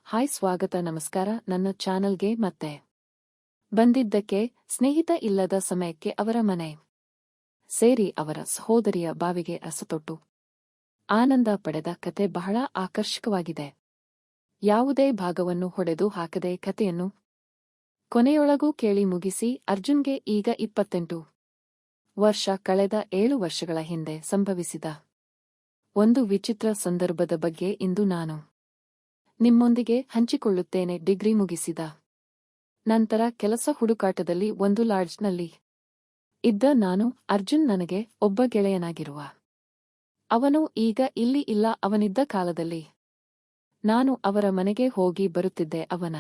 Hi ಸ್ವಾಗತ ನಮಸ್ಕಾರ ನನ್ನ ಚಾನಲ್ಗೆ ಮತ್ತೆ ಬಂದಿದ್ದಕ್ಕೆ ಸ್ನೇಹಿತ ಇಲ್ಲದ ಸಮಯಕ್ಕೆ ಅವರ ಮನೆ ಸೇರಿ ಅವರ ಸಹೋದರಿಯ ಬಾವಿಗೆ ಅಸತೊಟ್ಟು ಆನಂದ ಪಡೆದ ಕತೆ ಬಹಳ ಆಕರ್ಷಕವಾಗಿದೆ. ಯಾವುದೇ ಭಾಗವನ್ನು ಹೊಡೆದು ಹಾಕದೆ ಕತೆಯನ್ನು ಕೊನೆಯೊಳಗೂ ಕೇಳಿ ಮುಗಿಸಿ. ಅರ್ಜುನ್ಗೆ ಈಗ 28 ವರ್ಷ. ಕಳೆದ 7 ವರ್ಷಗಳ ಹಿಂದೆ ಸಂಭವಿಸಿದ ಒಂದು ವಿಚಿತ್ರ ಸಂದರ್ಭದ ಬಗ್ಗೆ ಇಂದು ನಾನು ನಿಮ್ಮೊಂದಿಗೆ ಹಂಚಿಕೊಳ್ಳುತ್ತೇನೆ. ಡಿಗ್ರಿ ಮುಗಿಸಿದ ನಂತರ ಕೆಲಸ ಹುಡುಕಾಟದಲ್ಲಿ ಒಂದು ಲಾಡ್ಜ್ನಲ್ಲಿ ಇದ್ದ ನಾನು, ಅರ್ಜುನ್ ನನಗೆ ಒಬ್ಬ ಗೆಳೆಯನಾಗಿರುವ ಅವನು ಈಗ ಇಲ್ಲಿ ಇಲ್ಲ. ಅವನಿದ್ದ ಕಾಲದಲ್ಲಿ ನಾನು ಅವರ ಮನೆಗೆ ಹೋಗಿ ಬರುತ್ತಿದ್ದೆ. ಅವನ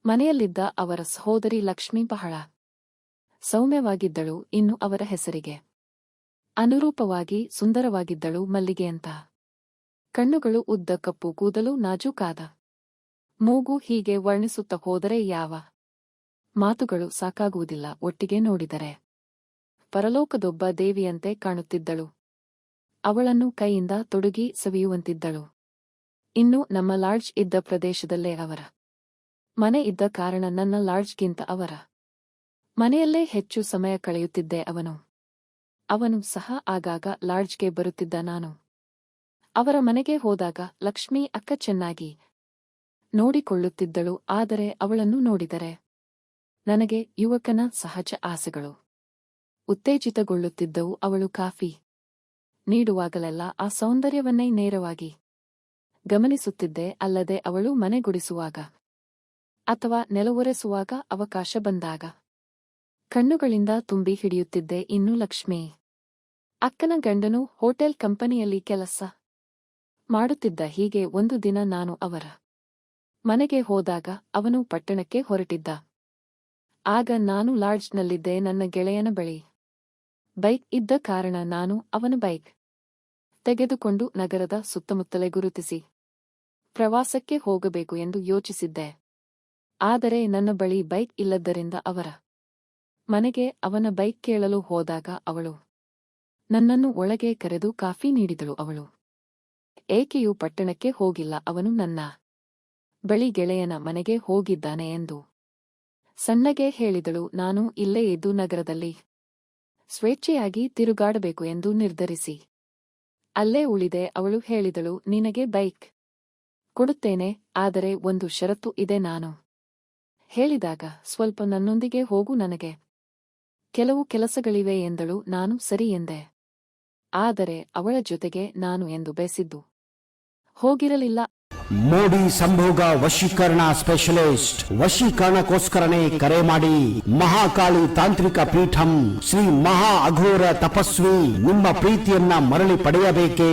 ಮನೆಯಲ್ಲಿದ್ದ ಅವರ ಸಹೋದರಿ ಲಕ್ಷ್ಮಿ ಬಹಳ ಸೌಮ್ಯವಾಗಿದ್ದಳು. ಇನ್ನು ಅವರ ಹೆಸರಿಗೆ ಅನುರೂಪವಾಗಿ ಸುಂದರವಾಗಿದ್ದಳು. ಮಲ್ಲಿಗೆಯಂತ ಕಣ್ಣುಗಳು, ಉದ್ದ ಕಪ್ಪು ಕೂದಲು, ನಾಜೂಕಾದ ಮೂಗು. ಹೀಗೆ ವರ್ಣಿಸುತ್ತ ಹೋದರೆ ಯಾವ ಮಾತುಗಳು ಸಾಕಾಗುವುದಿಲ್ಲ. ಒಟ್ಟಿಗೆ ನೋಡಿದರೆ ಪರಲೋಕದೊಬ್ಬ ದೇವಿಯಂತೆ ಕಾಣುತ್ತಿದ್ದಳು. ಅವಳನ್ನು ಕೈಯಿಂದ ತೊಡುಗಿ ಸವಿಯುವಂತಿದ್ದಳು. ಇನ್ನು ನಮ್ಮ ಲಾಡ್ಜ್ ಇದ್ದ ಪ್ರದೇಶದಲ್ಲೇ ಅವರ ಮನೆ ಇದ್ದ ಕಾರಣ ನನ್ನ ಲಾಡ್ಜ್ಗಿಂತ ಅವರ ಮನೆಯಲ್ಲೇ ಹೆಚ್ಚು ಸಮಯ ಕಳೆಯುತ್ತಿದ್ದೆ. ಅವನು ಸಹ ಆಗಾಗ ಲಾಡ್ಜ್ಗೆ ಬರುತ್ತಿದ್ದ. ನಾನು ಅವರ ಮನೆಗೆ ಹೋದಾಗ ಲಕ್ಷ್ಮೀ ಅಕ್ಕ ಚೆನ್ನಾಗಿ ನೋಡಿಕೊಳ್ಳುತ್ತಿದ್ದಳು. ಆದರೆ ಅವಳನ್ನು ನೋಡಿದರೆ ನನಗೆ ಯುವಕನ ಸಹಜ ಆಸೆಗಳು ಉತ್ತೇಜಿತಗೊಳ್ಳುತ್ತಿದ್ದವು. ಅವಳು ಕಾಫಿ ನೀಡುವಾಗಲೆಲ್ಲ ಆ ಸೌಂದರ್ಯವನ್ನೇ ನೇರವಾಗಿ ಗಮನಿಸುತ್ತಿದ್ದೆ. ಅಲ್ಲದೆ ಅವಳು ಮನೆ ಗುಡಿಸುವಾಗ ಅಥವಾ ನೆಲವೊರೆಸುವಾಗ ಅವಕಾಶ ಬಂದಾಗ ಕಣ್ಣುಗಳಿಂದ ತುಂಬಿ ಹಿಡಿಯುತ್ತಿದ್ದೆ. ಇನ್ನು ಲಕ್ಷ್ಮೀ ಅಕ್ಕನ ಗಂಡನು ಹೋಟೆಲ್ ಕಂಪನಿಯಲ್ಲಿ ಕೆಲಸ ಮಾಡುತ್ತಿದ್ದ. ಹೀಗೆ ಒಂದು ದಿನ ನಾನು ಅವರ ಮನೆಗೆ ಹೋದಾಗ ಅವನು ಪಟ್ಟಣಕ್ಕೆ ಹೊರಟಿದ್ದ. ಆಗ ನಾನು ಲಾಡ್ಜ್ನಲ್ಲಿದ್ದೆ. ನನ್ನ ಗೆಳೆಯನ ಬಳಿ ಬೈಕ್ ಇದ್ದ ಕಾರಣ ನಾನು ಅವನ ಬೈಕ್ ತೆಗೆದುಕೊಂಡು ನಗರದ ಸುತ್ತಮುತ್ತಲೇ ಗುರುತಿಸಿ ಪ್ರವಾಸಕ್ಕೆ ಹೋಗಬೇಕು ಎಂದು ಯೋಚಿಸಿದ್ದೆ. ಆದರೆ ನನ್ನ ಬಳಿ ಬೈಕ್ ಇಲ್ಲದ್ದರಿಂದ ಅವರ ಮನೆಗೆ ಅವನ ಬೈಕ್ ಕೇಳಲು ಹೋದಾಗ ಅವಳು ನನ್ನನ್ನು ಒಳಗೆ ಕರೆದು ಕಾಫಿ ನೀಡಿದಳು. ಅವಳು ಏಕೆಯೂ ಪಟ್ಟಣಕ್ಕೆ ಹೋಗಿಲ್ಲ, ಅವನು ನನ್ನ ಬಳಿ ಗೆಳೆಯನ ಮನೆಗೆ ಹೋಗಿದ್ದಾನೆ ಎಂದು ಸಣ್ಣಗೆ ಹೇಳಿದಳು. ನಾನು ಇಲ್ಲೇ ಇದ್ದು ನಗರದಲ್ಲಿ ಸ್ವೇಚ್ಛೆಯಾಗಿ ತಿರುಗಾಡಬೇಕು ಎಂದು ನಿರ್ಧರಿಸಿ ಅಲ್ಲೇ ಉಳಿದೆ. ಅವಳು ಹೇಳಿದಳು, ನಿನಗೆ ಬೈಕ್ ಕೊಡುತ್ತೇನೆ, ಆದರೆ ಒಂದು ಷರತ್ತು ಇದೆ. ನಾನು ಹೇಳಿದಾಗ ಸ್ವಲ್ಪ ನನ್ನೊಂದಿಗೆ ಹೋಗು, ನನಗೆ ಕೆಲವು ಕೆಲಸಗಳಿವೆ ಎಂದಳು. ನಾನು ಸರಿ ಎಂದೆ. ಆದರೆ ಅವಳ ಜೊತೆಗೆ ನಾನು ಎಂದು ಬಯಸಿದ್ದು ಹೋಗಿರಲಿಲ್ಲ. ಮೋಡಿ ಸಂಭೋಗ ವಶೀಕರಣ ಸ್ಪೆಷಲಿಸ್ಟ್. ವಶೀಕರಣಕ್ಕೋಸ್ಕರನೇ ಕರೆ ಮಾಡಿ. ಮಹಾಕಾಳಿ ತಾಂತ್ರಿಕ ಪೀಠಂ ಶ್ರೀ ಮಹಾ ಅಘೋರ ತಪಸ್ವಿ. ನಿಮ್ಮ ಪ್ರೀತಿಯನ್ನ ಮರಳಿ ಪಡೆಯಬೇಕೇ?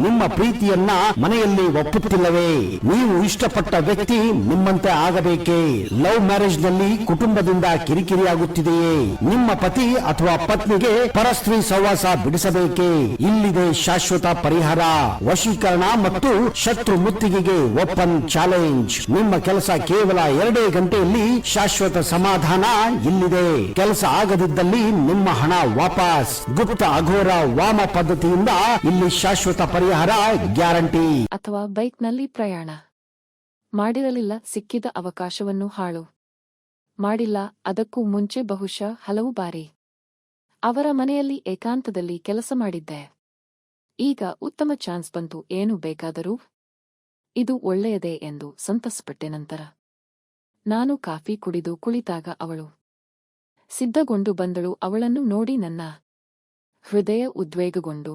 ನಿಮ್ಮ ಪ್ರೀತಿಯನ್ನ ಮನೆಯಲ್ಲಿ ಒಪ್ಪುತ್ತಿಲ್ಲವೇ? ನೀವು ಇಷ್ಟಪಟ್ಟ ವ್ಯಕ್ತಿ ನಿಮ್ಮಂತೆ ಆಗಬೇಕೇ? ಲವ್ ಮ್ಯಾರೇಜ್ ನಲ್ಲಿ ಕುಟುಂಬದಿಂದ ಕಿರಿಕಿರಿಯಾಗುತ್ತಿದೆಯೇ? ನಿಮ್ಮ ಪತಿ ಅಥವಾ ಪತ್ನಿಗೆ ಪರಸ್ತ್ರೀ ಸಹವಾಸ ಬಿಡಿಸಬೇಕೇ? ಇಲ್ಲಿದೆ ಶಾಶ್ವತ ಪರಿಹಾರ. ವಶೀಕರಣ ಮತ್ತು ಶತ್ರು ಮುತ್ತಿಗೆಗೆ ಓಪನ್ ಚಾಲೆಂಜ್. ನಿಮ್ಮ ಕೆಲಸ ಕೇವಲ 2 ಗಂಟೆಯಲ್ಲಿ ಶಾಶ್ವತ ಸಮಾಧಾನ ಇಲ್ಲಿದೆ. ಕೆಲಸ ಆಗದಿದ್ದಲ್ಲಿ ನಿಮ್ಮ ಹಣ ವಾಪಸ್. ಗುಪ್ತ ಅಘೋರ ವಾಮ ಪದ್ಧತಿಯಿಂದ ಇಲ್ಲಿ ಶಾಶ್ವತ ಪರಿಹಾರ ಗ್ಯಾರಂಟಿ. ಅಥವಾ ಬೈಕ್ನಲ್ಲಿ ಪ್ರಯಾಣ ಮಾಡಿರಲಿಲ್ಲ, ಸಿಕ್ಕಿದ ಅವಕಾಶವನ್ನು ಹಾಳು ಮಾಡಿಲ್ಲ. ಅದಕ್ಕೂ ಮುಂಚೆ ಬಹುಶಃ ಹಲವು ಬಾರಿ ಅವರ ಮನೆಯಲ್ಲಿ ಏಕಾಂತದಲ್ಲಿ ಕೆಲಸ ಮಾಡಿದ್ದೆ. ಈಗ ಉತ್ತಮ ಚಾನ್ಸ್ ಬಂತು, ಏನು ಬೇಕಾದರೂ ಇದು ಒಳ್ಳೆಯದೇ ಎಂದು ಸಂತಸಪಟ್ಟೆ. ನಂತರ ನಾನು ಕಾಫಿ ಕುಡಿದು ಕುಳಿತಾಗ ಅವಳು ಸಿದ್ಧಗೊಂಡು ಬಂದಳು. ಅವಳನ್ನು ನೋಡಿ ನನ್ನ ಹೃದಯ ಉದ್ವೇಗಗೊಂಡು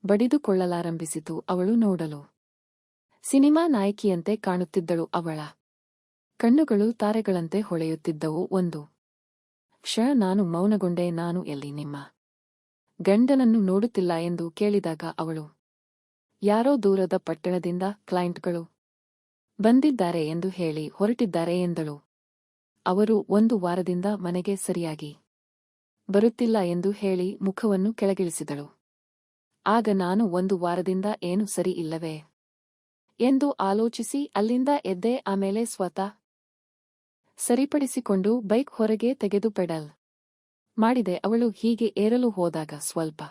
ಬಡಿದುಕೊಳ್ಳಲಾರಂಭಿಸಿತು. ಅವಳು ನೋಡಲು ಸಿನಿಮಾ ನಾಯಕಿಯಂತೆ ಕಾಣುತ್ತಿದ್ದಳು. ಅವಳ ಕಣ್ಣುಗಳು ತಾರೆಗಳಂತೆ ಹೊಳೆಯುತ್ತಿದ್ದವು. ಒಂದು ಕ್ಷಣ ನಾನು ಮೌನಗೊಂಡೆ. ನಾನು ಎಲ್ಲಿ ನಿಮ್ಮ ಗಂಡನನ್ನು ನೋಡುತ್ತಿಲ್ಲ ಎಂದು ಕೇಳಿದಾಗ ಅವಳು ಯಾರೋ ದೂರದ ಪಟ್ಟಣದಿಂದ ಕ್ಲೈಂಟ್ಗಳು ಬಂದಿದ್ದಾರೆ ಎಂದು ಹೇಳಿ ಹೊರಟಿದ್ದಾರೆ ಎಂದಳು. ಅವರು 1 ವಾರದಿಂದ ಮನೆಗೆ ಸರಿಯಾಗಿ ಬರುತ್ತಿಲ್ಲ ಎಂದು ಹೇಳಿ ಮುಖವನ್ನು ಕೆಳಗಿಳಿಸಿದಳು. ಆಗ ನಾನು 1 ವಾರದಿಂದ ಏನು ಸರಿ ಇಲ್ಲವೇ ಎಂದು ಆಲೋಚಿಸಿ ಅಲ್ಲಿಂದ ಎದ್ದೆ. ಆಮೇಲೆ ಸ್ವತಃ ಸರಿಪಡಿಸಿಕೊಂಡು ಬೈಕ್ ಹೊರಗೆ ತೆಗೆದು ಪೆಡಲ್ ಮಾಡಿದೆ. ಅವಳು ಹೀಗೆ ಏರಲು ಹೋದಾಗ ಸ್ವಲ್ಪ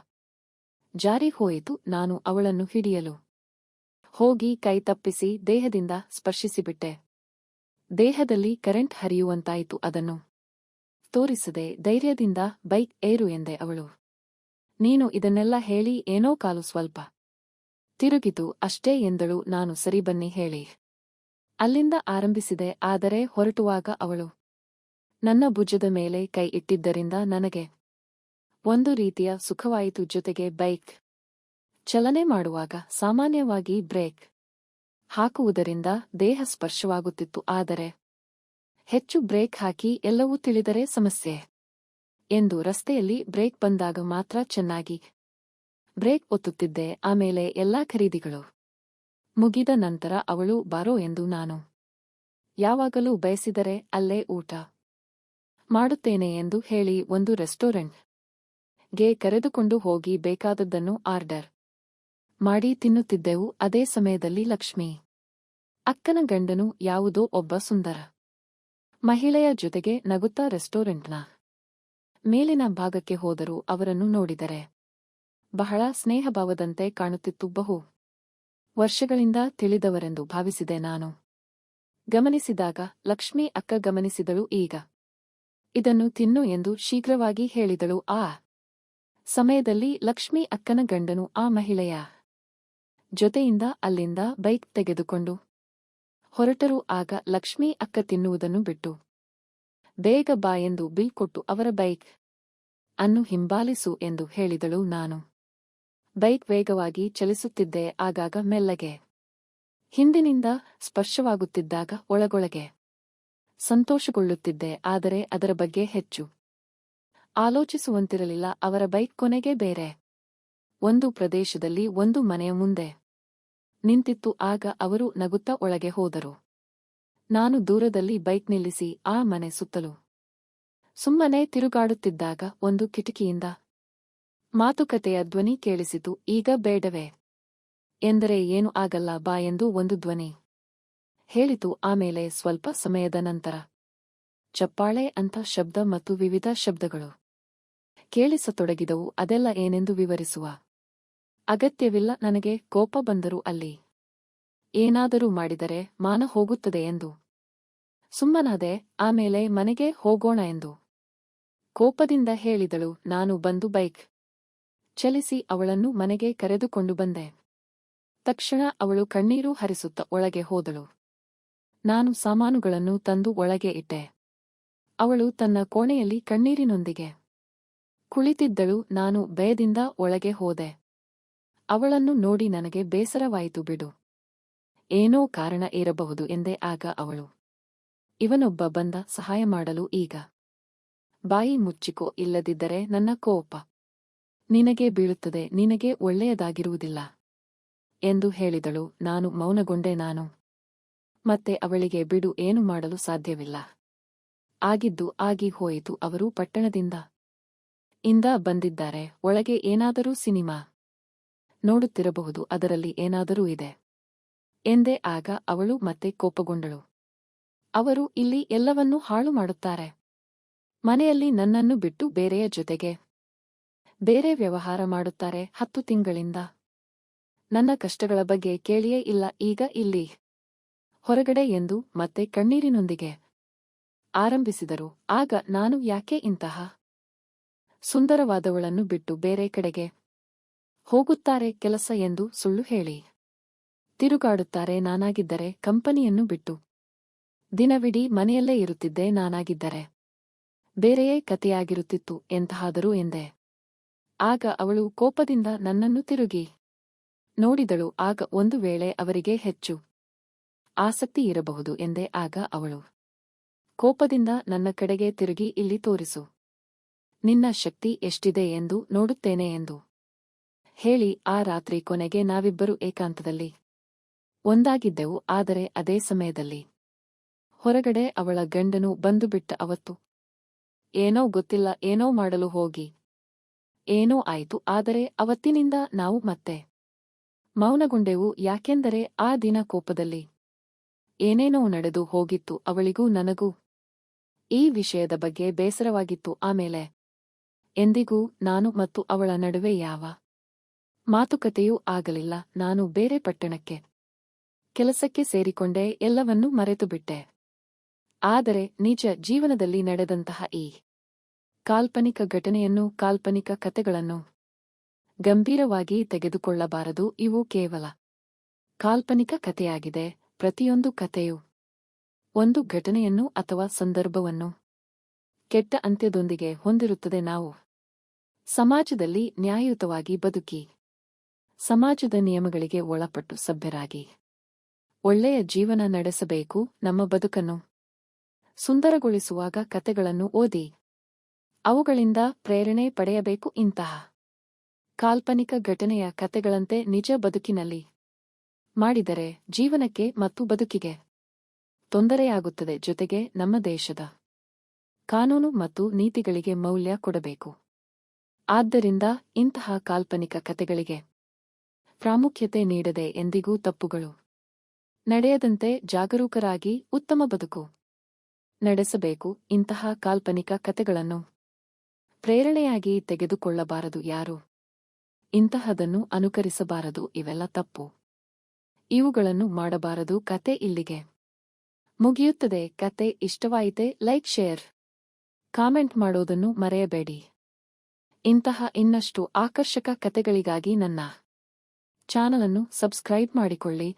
ಜಾರಿ ಹೋಯಿತು. ನಾನು ಅವಳನ್ನು ಹಿಡಿಯಲು ಹೋಗಿ ಕೈ ತಪ್ಪಿಸಿ ದೇಹದಿಂದ ಸ್ಪರ್ಶಿಸಿಬಿಟ್ಟೆ. ದೇಹದಲ್ಲಿ ಕರೆಂಟ್ ಹರಿಯುವಂತಾಯಿತು. ಅದನ್ನು ತೋರಿಸದೆ ಧೈರ್ಯದಿಂದ ಬೈಕ್ ಏರು ಎಂದೆ ಅವಳು. ನೀನು ಇದನ್ನೆಲ್ಲ ಹೇಳಿ ಏನೋ ಕಾಲು ಸ್ವಲ್ಪ ತಿರುಗಿತು ಅಷ್ಟೇ ಎಂದಳು. ನಾನು ಸರಿ ಬನ್ನಿ ಹೇಳಿ ಅಲ್ಲಿಂದ ಆರಂಭಿಸಿದೆ. ಆದರೆ ಹೊರಟುವಾಗ ಅವಳು ನನ್ನ ಭುಜದ ಮೇಲೆ ಕೈ ಇಟ್ಟಿದ್ದರಿಂದ ನನಗೆ ಒಂದು ರೀತಿಯ ಸುಖವಾಯಿತು. ಜೊತೆಗೆ ಬೈಕ್ ಚಲನೆ ಮಾಡುವಾಗ ಸಾಮಾನ್ಯವಾಗಿ ಬ್ರೇಕ್ ಹಾಕುವುದರಿಂದ ದೇಹ ಸ್ಪರ್ಶವಾಗುತ್ತಿತ್ತು. ಆದರೆ ಹೆಚ್ಚು ಬ್ರೇಕ್ ಹಾಕಿ ಎಲ್ಲವೂ ತಿಳಿದರೆ ಸಮಸ್ಯೆ ಎಂದು ರಸ್ತೆಯಲ್ಲಿ ಬ್ರೇಕ್ ಬಂದಾಗ ಮಾತ್ರ ಚೆನ್ನಾಗಿ ಬ್ರೇಕ್ ಒತ್ತುತ್ತಿದ್ದೆ. ಆಮೇಲೆ ಎಲ್ಲಾ ಖರೀದಿಗಳು ಮುಗಿದ ನಂತರ ಅವಳು ಬಾರೋ ಎಂದು ನಾನು ಯಾವಾಗಲೂ ಬಯಸಿದರೆ ಅಲ್ಲೇ ಊಟ ಮಾಡುತ್ತೇನೆ ಎಂದು ಹೇಳಿ ಒಂದು ರೆಸ್ಟೋರೆಂಟ್ ಗೆ ಕರೆದುಕೊಂಡು ಹೋಗಿ ಬೇಕಾದದ್ದನ್ನು ಆರ್ಡರ್ ಮಾಡಿ ತಿನ್ನುತ್ತಿದ್ದೆವು. ಅದೇ ಸಮಯದಲ್ಲಿ ಲಕ್ಷ್ಮಿ ಅಕ್ಕನ ಗಂಡನು ಯಾವುದೋ ಒಬ್ಬ ಸುಂದರ ಮಹಿಳೆಯ ಜೊತೆಗೆ ನಗುತ್ತಾ ರೆಸ್ಟೋರೆಂಟ್ನ ಮೇಲಿನ ಭಾಗಕ್ಕೆ ಹೋದರು. ಅವರನ್ನು ನೋಡಿದರೆ ಬಹಳ ಸ್ನೇಹಭಾವದಂತೆ ಕಾಣುತ್ತಿತ್ತು. ಬಹು ವರ್ಷಗಳಿಂದ ತಿಳಿದವರೆಂದು ಭಾವಿಸಿದೆ ನಾನು. ಗಮನಿಸಿದಾಗ ಲಕ್ಷ್ಮಿ ಅಕ್ಕ ಗಮನಿಸಿದಳು. ಈಗ ಇದನ್ನು ತಿನ್ನು ಎಂದು ಶೀಘ್ರವಾಗಿ ಹೇಳಿದಳು. ಆ ಸಮಯದಲ್ಲಿ ಲಕ್ಷ್ಮಿ ಅಕ್ಕನ ಗಂಡನು ಆ ಮಹಿಳೆಯ ಜೊತೆಯಿಂದ ಅಲ್ಲಿಂದ ಬೈಕ್ ತೆಗೆದುಕೊಂಡು ಹೊರಟರು. ಆಗ ಲಕ್ಷ್ಮಿ ಅಕ್ಕ ತಿನ್ನುವುದನ್ನು ಬಿಟ್ಟು ಬೇಗ ಬಾ ಎಂದು ಬಿಲ್ ಕೊಟ್ಟು ಅವರ ಬೈಕ್ ಅನ್ನು ಹಿಂಬಾಲಿಸು ಎಂದು ಹೇಳಿದಳು. ನಾನು ಬೈಕ್ ವೇಗವಾಗಿ ಚಲಿಸುತ್ತಿದ್ದೆ. ಆಗಾಗ ಮೆಲ್ಲಗೆ ಹಿಂದಿನಿಂದ ಸ್ಪರ್ಶವಾಗುತ್ತಿದ್ದಾಗ ಒಳಗೊಳಗೆ ಸಂತೋಷಗೊಳ್ಳುತ್ತಿದ್ದೆ. ಆದರೆ ಅದರ ಬಗ್ಗೆ ಹೆಚ್ಚು ಆಲೋಚಿಸುವಂತಿರಲಿಲ್ಲ. ಅವರ ಬೈಕ್ ಕೊನೆಗೆ ಬೇರೆ ಒಂದು ಪ್ರದೇಶದಲ್ಲಿ ಒಂದು ಮನೆಯ ಮುಂದೆ ನಿಂತಿತ್ತು. ಆಗ ಅವರು ನಗುತ್ತಾ ಒಳಗೆ ಹೋದರು. ನಾನು ದೂರದಲ್ಲಿ ಬೈಕ್ ನಿಲ್ಲಿಸಿ ಆ ಮನೆ ಸುತ್ತಲೂ ಸುಮ್ಮನೆ ತಿರುಗಾಡುತ್ತಿದ್ದಾಗ ಒಂದು ಕಿಟಕಿಯಿಂದ ಮಾತುಕತೆಯ ಧ್ವನಿ ಕೇಳಿಸಿತು. ಈಗ ಬೇಡವೇ ಎಂದರೆ ಏನು ಆಗಲ್ಲ ಬಾ ಎಂದು ಒಂದು ಧ್ವನಿ ಹೇಳಿತು. ಆಮೇಲೆ ಸ್ವಲ್ಪ ಸಮಯದ ನಂತರ ಚಪ್ಪಾಳೆ ಅಂತ ಶಬ್ದ ಮತ್ತು ವಿವಿಧ ಶಬ್ದಗಳು ಕೇಳಿಸತೊಡಗಿದವು. ಅದೆಲ್ಲ ಏನೆಂದು ವಿವರಿಸುವ ಅಗತ್ಯವಿಲ್ಲ. ನನಗೆ ಕೋಪ ಬಂದರೂ ಅಲ್ಲಿ ಏನಾದರೂ ಮಾಡಿದರೆ ಮಾನ ಹೋಗುತ್ತದೆ ಎಂದು ಸುಮ್ಮನಾದೆ. ಆಮೇಲೆ ಮನೆಗೆ ಹೋಗೋಣ ಎಂದು ಕೋಪದಿಂದ ಹೇಳಿದಳು. ನಾನು ಬಂದು ಬೈಕ್ ಚಲಿಸಿ ಅವಳನ್ನು ಮನೆಗೆ ಕರೆದುಕೊಂಡು ಬಂದೆ. ತಕ್ಷಣ ಅವಳು ಕಣ್ಣೀರು ಹರಿಸುತ್ತ ಒಳಗೆ ಹೋದಳು. ನಾನು ಸಾಮಾನುಗಳನ್ನು ತಂದು ಒಳಗೆ ಇಟ್ಟೆ. ಅವಳು ತನ್ನ ಕೋಣೆಯಲ್ಲಿ ಕಣ್ಣೀರಿನೊಂದಿಗೆ ಕುಳಿತಿದ್ದಳು. ನಾನು ಭಯದಿಂದ ಒಳಗೆ ಹೋದೆ. ಅವಳನ್ನು ನೋಡಿ ನನಗೆ ಬೇಸರವಾಯಿತು. ಬಿಡು, ಏನೋ ಕಾರಣ ಇರಬಹುದು ಎಂದೆ. ಆಗ ಅವಳು ಇವನೊಬ್ಬ ಬಂದ ಸಹಾಯ ಮಾಡಲು. ಈಗ ಬಾಯಿ ಮುಚ್ಚಿಕೋ, ಇಲ್ಲದಿದ್ದರೆ ನನ್ನ ಕೋಪ ನಿನಗೆ ಬೀಳುತ್ತದೆ, ನಿನಗೆ ಒಳ್ಳೆಯದಾಗಿರುವುದಿಲ್ಲ ಎಂದು ಹೇಳಿದಳು. ನಾನು ಮೌನಗೊಂಡೆ. ನಾನು ಮತ್ತೆ ಅವಳಿಗೆ ಬಿಡು, ಏನು ಮಾಡಲು ಸಾಧ್ಯವಿಲ್ಲ, ಆಗಿದ್ದು ಆಗಿ ಹೋಯಿತು. ಅವರು ಪಟ್ಟಣದಿಂದ ಬಂದಿದ್ದಾರೆ. ಒಳಗೆ ಏನಾದರೂ ಸಿನಿಮಾ ನೋಡುತ್ತಿರಬಹುದು, ಅದರಲ್ಲಿ ಏನಾದರೂ ಇದೆ ಎಂದೆ. ಆಗ ಅವಳು ಮತ್ತೆ ಕೋಪಗೊಂಡಳು. ಅವರು ಇಲ್ಲಿ ಎಲ್ಲವನ್ನೂ ಹಾಳು ಮಾಡುತ್ತಾರೆ. ಮನೆಯಲ್ಲಿ ನನ್ನನ್ನು ಬಿಟ್ಟು ಬೇರೆಯ ಜೊತೆಗೆ ಬೇರೆ ವ್ಯವಹಾರ ಮಾಡುತ್ತಾರೆ. 10 ತಿಂಗಳಿಂದ ನನ್ನ ಕಷ್ಟಗಳ ಬಗ್ಗೆ ಕೇಳಿಯೇ ಇಲ್ಲ. ಈಗ ಇಲ್ಲಿ ಹೊರಗಡೆ ಎಂದು ಮತ್ತೆ ಕಣ್ಣೀರಿನೊಂದಿಗೆ ಆರಂಭಿಸಿದರು. ಆಗ ನಾನು ಯಾಕೆ ಇಂತಹ ಸುಂದರವಾದವಳನ್ನು ಬಿಟ್ಟು ಬೇರೆ ಕಡೆಗೆ ಹೋಗುತ್ತಾರೆ? ಕೆಲಸ ಎಂದು ಸುಳ್ಳು ಹೇಳಿ ತಿರುಗಾಡುತ್ತಾರೆ. ನಾನಾಗಿದ್ದರೆ ಕಂಪನಿಯನ್ನು ಬಿಟ್ಟು ದಿನವಿಡೀ ಮನೆಯಲ್ಲೇ ಇರುತ್ತಿದ್ದೆ. ನಾನಾಗಿದ್ದರೆ ಬೇರೆಯೇ ಕತೆಯಾಗಿರುತ್ತಿತ್ತು. ಎಂತಹಾದರೂ ಎಂದೆ. ಆಗ ಅವಳು ಕೋಪದಿಂದ ನನ್ನನ್ನು ತಿರುಗಿ ನೋಡಿದಳು. ಆಗ ಒಂದು ವೇಳೆ ಅವರಿಗೆ ಹೆಚ್ಚು ಆಸಕ್ತಿ ಇರಬಹುದು ಎಂದೆ. ಆಗ ಅವಳು ಕೋಪದಿಂದ ನನ್ನ ಕಡೆಗೆ ತಿರುಗಿ, ಇಲ್ಲಿ ತೋರಿಸು, ನಿನ್ನ ಶಕ್ತಿ ಎಷ್ಟಿದೆ ಎಂದು ನೋಡುತ್ತೇನೆ ಎಂದು ಹೇಳಿ ಆ ರಾತ್ರಿ ಕೊನೆಗೆ ನಾವಿಬ್ಬರು ಏಕಾಂತದಲ್ಲಿ ಒಂದಾಗಿದ್ದೆವು. ಆದರೆ ಅದೇ ಸಮಯದಲ್ಲಿ ಹೊರಗಡೆ ಅವಳ ಗಂಡನು ಬಂದುಬಿಟ್ಟ. ಅವತ್ತು ಏನೋ ಗೊತ್ತಿಲ್ಲ, ಏನೋ ಮಾಡಲು ಹೋಗಿ ಏನೋ ಆಯಿತು. ಆದರೆ ಅವತ್ತಿನಿಂದ ನಾವು ಮತ್ತೆ ಮೌನಗೊಂಡೆವು. ಯಾಕೆಂದರೆ ಆ ದಿನ ಕೋಪದಲ್ಲಿ ಏನೇನೋ ನಡೆದು ಹೋಗಿತ್ತು. ಅವಳಿಗೂ ನನಗೂ ಈ ವಿಷಯದ ಬಗ್ಗೆ ಬೇಸರವಾಗಿತ್ತು. ಆಮೇಲೆ ಎಂದಿಗೂ ನಾನು ಮತ್ತು ಅವಳ ನಡುವೆ ಯಾವ ಮಾತುಕತೆಯೂ ಆಗಲಿಲ್ಲ. ನಾನು ಬೇರೆ ಪಟ್ಟಣಕ್ಕೆ ಕೆಲಸಕ್ಕೆ ಸೇರಿಕೊಂಡೆ ಎಲ್ಲವನ್ನೂ ಮರೆತುಬಿಟ್ಟೆ. ಆದರೆ ನಿಜ ಜೀವನದಲ್ಲಿ ನಡೆದಂತಹ ಈ ಕಾಲ್ಪನಿಕ ಘಟನೆಯನ್ನು, ಕಾಲ್ಪನಿಕ ಕತೆಗಳನ್ನು ಗಂಭೀರವಾಗಿ ತೆಗೆದುಕೊಳ್ಳಬಾರದು. ಇವು ಕೇವಲ ಕಾಲ್ಪನಿಕ ಕಥೆಯಾಗಿದೆ. ಪ್ರತಿಯೊಂದು ಕಥೆಯು ಒಂದು ಘಟನೆಯನ್ನು ಅಥವಾ ಸಂದರ್ಭವನ್ನು ಕೆಟ್ಟ ಅಂತ್ಯದೊಂದಿಗೆ ಹೊಂದಿರುತ್ತದೆ. ನಾವು ಸಮಾಜದಲ್ಲಿ ನ್ಯಾಯಯುತವಾಗಿ ಬದುಕಿ, ಸಮಾಜದ ನಿಯಮಗಳಿಗೆ ಒಳಪಟ್ಟು ಸಭ್ಯರಾಗಿ ಒಳ್ಳೆಯ ಜೀವನ ನಡೆಸಬೇಕು. ನಮ್ಮ ಬದುಕನ್ನು ಸುಂದರಗೊಳಿಸುವಾಗ ಕತೆಗಳನ್ನು ಓದಿ ಅವುಗಳಿಂದ ಪ್ರೇರಣೆ ಪಡೆಯಬೇಕು. ಇಂತಹ ಕಾಲ್ಪನಿಕ ಘಟನೆಯ ಕತೆಗಳಂತೆ ನಿಜ ಬದುಕಿನಲ್ಲಿ ಮಾಡಿದರೆ ಜೀವನಕ್ಕೆ ಮತ್ತು ಬದುಕಿಗೆ ತೊಂದರೆಯಾಗುತ್ತದೆ. ಜೊತೆಗೆ ನಮ್ಮ ದೇಶದ ಕಾನೂನು ಮತ್ತು ನೀತಿಗಳಿಗೆ ಮೌಲ್ಯ ಕೊಡಬೇಕು. ಆದ್ದರಿಂದ ಇಂತಹ ಕಾಲ್ಪನಿಕ ಕತೆಗಳಿಗೆ ಪ್ರಾಮುಖ್ಯತೆ ನೀಡದೆ ಎಂದಿಗೂ ತಪ್ಪುಗಳು ನಡೆಯದಂತೆ ಜಾಗರೂಕರಾಗಿ ಉತ್ತಮ ಬದುಕು ನಡೆಸಬೇಕು. ಇಂತಹ ಕಾಲ್ಪನಿಕ ಕತೆಗಳನ್ನು ಪ್ರೇರಣೆಯಾಗಿ ತೆಗೆದುಕೊಳ್ಳಬಾರದು. ಯಾರು ಇಂತಹದನ್ನು ಅನುಕರಿಸಬಾರದು. ಇವೆಲ್ಲ ತಪ್ಪು. ಇವುಗಳನ್ನು ಮಾಡಬಾರದು. ಕತೆ ಇಲ್ಲಿಗೆ ಮುಗಿಯುತ್ತದೆ. ಕತೆ ಇಷ್ಟವಾಯಿತೆ ಲೈಕ್, ಶೇರ್, ಕಾಮೆಂಟ್ ಮಾಡೋದನ್ನು ಮರೆಯಬೇಡಿ. ಇಂತಹ ಇನ್ನಷ್ಟು ಆಕರ್ಷಕ ಕತೆಗಳಿಗಾಗಿ ನನ್ನ ಚಾನಲನ್ನು ಸಬ್ಸ್ಕ್ರೈಬ್ ಮಾಡಿಕೊಳ್ಳಿ.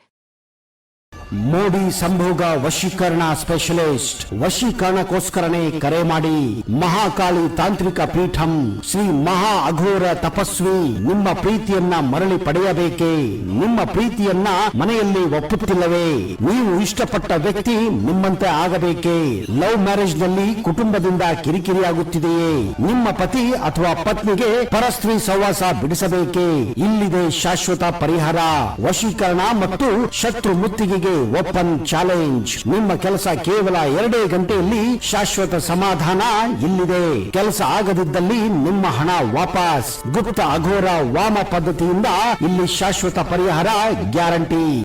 ಮೋಡಿ ಸಂಭೋಗ ವಶೀಕರಣ ಸ್ಪೆಷಲಿಸ್ಟ್. ವಶೀಕರಣಕ್ಕೋಸ್ಕರನೇ ಕರೆ ಮಾಡಿ. ಮಹಾಕಾಳಿ ತಾಂತ್ರಿಕ ಪೀಠಂ ಶ್ರೀ ಮಹಾ ಅಘೋರ ತಪಸ್ವಿ ನಿಮ್ಮ ಪ್ರೀತಿಯನ್ನ ಮರಳಿ ಪಡೆಯಬೇಕೇ? ನಿಮ್ಮ ಪ್ರೀತಿಯನ್ನ ಮನೆಯಲ್ಲಿ ಒಪ್ಪುತ್ತಿಲ್ಲವೇ? ನೀವು ಇಷ್ಟಪಟ್ಟ ವ್ಯಕ್ತಿ ನಿಮ್ಮಂತೆ ಆಗಬೇಕೇ? ಲವ್ ಮ್ಯಾರೇಜ್ ನಲ್ಲಿ ಕುಟುಂಬದಿಂದ ಕಿರಿಕಿರಿಯಾಗುತ್ತಿದೆಯೇ? ನಿಮ್ಮ ಪತಿ ಅಥವಾ ಪತ್ನಿಗೆ ಪರಸ್ತ್ರೀ ಸಹವಾಸ ಬಿಡಿಸಬೇಕೇ? ಇಲ್ಲಿದೆ ಶಾಶ್ವತ ಪರಿಹಾರ. ವಶೀಕರಣ ಮತ್ತು ಶತ್ರು ಮುತ್ತಿಗೆಗೆ ಓಪನ್ ಚಾಲೆಂಜ್. ನಿಮ್ಮ ಕೆಲಸ ಕೇವಲ 2 ಗಂಟೆಯಲ್ಲಿ ಶಾಶ್ವತ ಸಮಾಧಾನ ಇಲ್ಲಿದೆ. ಕೆಲಸ ಆಗದಿದ್ದಲ್ಲಿ ನಿಮ್ಮ ಹಣ ವಾಪಸ್. ಗುಪ್ತ ಅಘೋರ ವಾಮ ಪದ್ಧತಿಯಿಂದ ಇಲ್ಲಿ ಶಾಶ್ವತ ಪರಿಹಾರ ಗ್ಯಾರಂಟಿ.